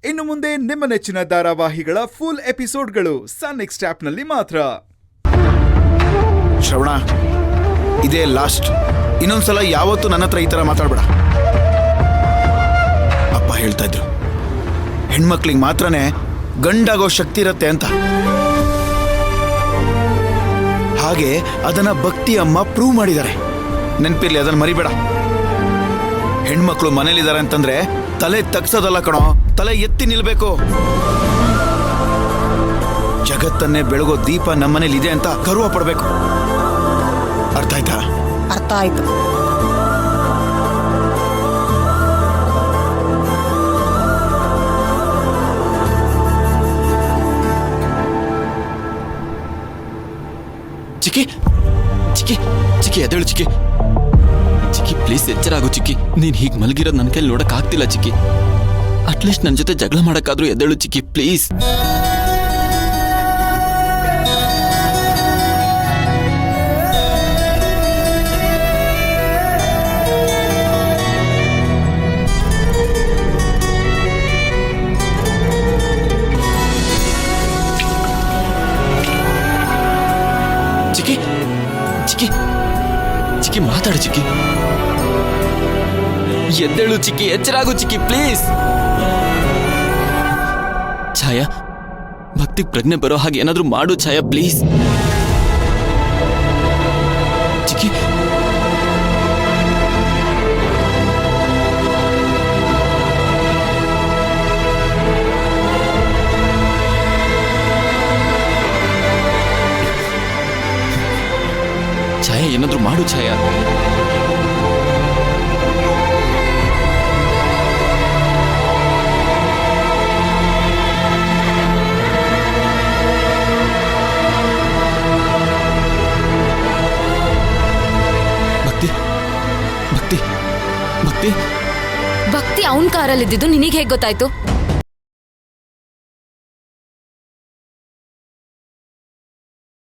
ಇನ್ನು ಮುಂದೆ ನಿಮ್ಮ ನೆಚ್ಚಿನ ಧಾರಾವಾಹಿಗಳ ಫುಲ್ ಎಪಿಸೋಡ್ಗಳು ಸನ್ ನೆಕ್ಸ್ಟ್ ಆಪ್ನಲ್ಲಿ ಮಾತ್ರ. ಶ್ರವಣ, ಇದೇ ಲಾಸ್ಟ್. ಇನ್ನೊಂದ್ಸಲ ಯಾವತ್ತೂ ನನ್ನ ಹತ್ರ ಈ ಥರ ಮಾತಾಡ್ಬೇಡ. ಅಪ್ಪ ಹೇಳ್ತಾ ಇದ್ರು, ಹೆಣ್ಮಕ್ಳಿಗೆ ಮಾತ್ರನೇ ಗಂಡಾಗೋ ಶಕ್ತಿ ಇರತ್ತೆ ಅಂತ. ಹಾಗೆ ಅದನ್ನ ಭಕ್ತಿ ಅಮ್ಮ ಪ್ರೂವ್ ಮಾಡಿದ್ದಾರೆ. ನೆನ್ಪಿರ್ಲಿ, ಅದನ್ನ ಮರಿಬೇಡ. ಹೆಣ್ಮಕ್ಳು ಮನೇಲಿದ್ದಾರೆ ಅಂತಂದ್ರೆ ತಲೆ ತಗ್ಸೋದಲ್ಲ ಕಣೋ, ತಲೆ ಎತ್ತಿ ನಿಲ್ಬೇಕು. ಜಗತ್ತನ್ನೇ ಬೆಳಗೋ ದೀಪ ನಮ್ಮನೇಲಿ ಇದೆ ಅಂತ ಗರ್ವ ಪಡ್ಬೇಕು. ಅರ್ಥ ಆಯ್ತಾ? ಅರ್ಥ ಆಯ್ತು. ಚಿಕ್ಕಿ ಚಿಕ್ಕಿ ಚಿಕ್ಕಿ ಎದ್ದೇಳು ಚಿಕ್ಕಿ. ಚಿಕ್ಕಿ ಪ್ಲೀಸ್ ಎಚ್ಚರಾಗು ಚಿಕ್ಕಿ. ನೀನ್ ಹೀಗೆ ಮಲಗಿರೋದು ನನ್ನ ಕೈಲಿ ನೋಡಕ್ ಆಗ್ತಿಲ್ಲ ಚಿಕ್ಕಿ. ಅಟ್ಲೀಸ್ಟ್ ನನ್ನ ಜೊತೆ ಜಗಳ ಮಾಡಕ್ಕಾದ್ರೂ ಎದ್ದೇಳು ಚಿಕ್ಕಿ ಪ್ಲೀಸ್. ಚಿಕ್ಕಿ ಚಿಕ್ಕಿ ಚಿಕ್ಕಿ ಮಾತಾಡು ಚಿಕ್ಕಿ. ಎದ್ದೇಳು ಚಿಕ್ಕಿ, ಎಚ್ಚರಾಗು ಚಿಕ್ಕಿ ಪ್ಲೀಸ್. ಛಾಯಾ, ಭಕ್ತಿಗೆ ಪ್ರಜ್ಞೆ ಬರೋ ಹಾಗೆ ಏನಾದ್ರೂ ಮಾಡು ಛಾಯಾ ಪ್ಲೀಸ್. ಚಿಕ್ಕಿ ಛಾಯಾ, ಏನಾದ್ರೂ ಮಾಡು ಛಾಯಾ. ಭಕ್ತಿ ಅವನ್ ಕಾರಲ್ಲಿ ಇದ್ದಿದ್ದು ನಿನಗೆ ಹೇಗೆ ಗೊತ್ತಾಯ್ತು?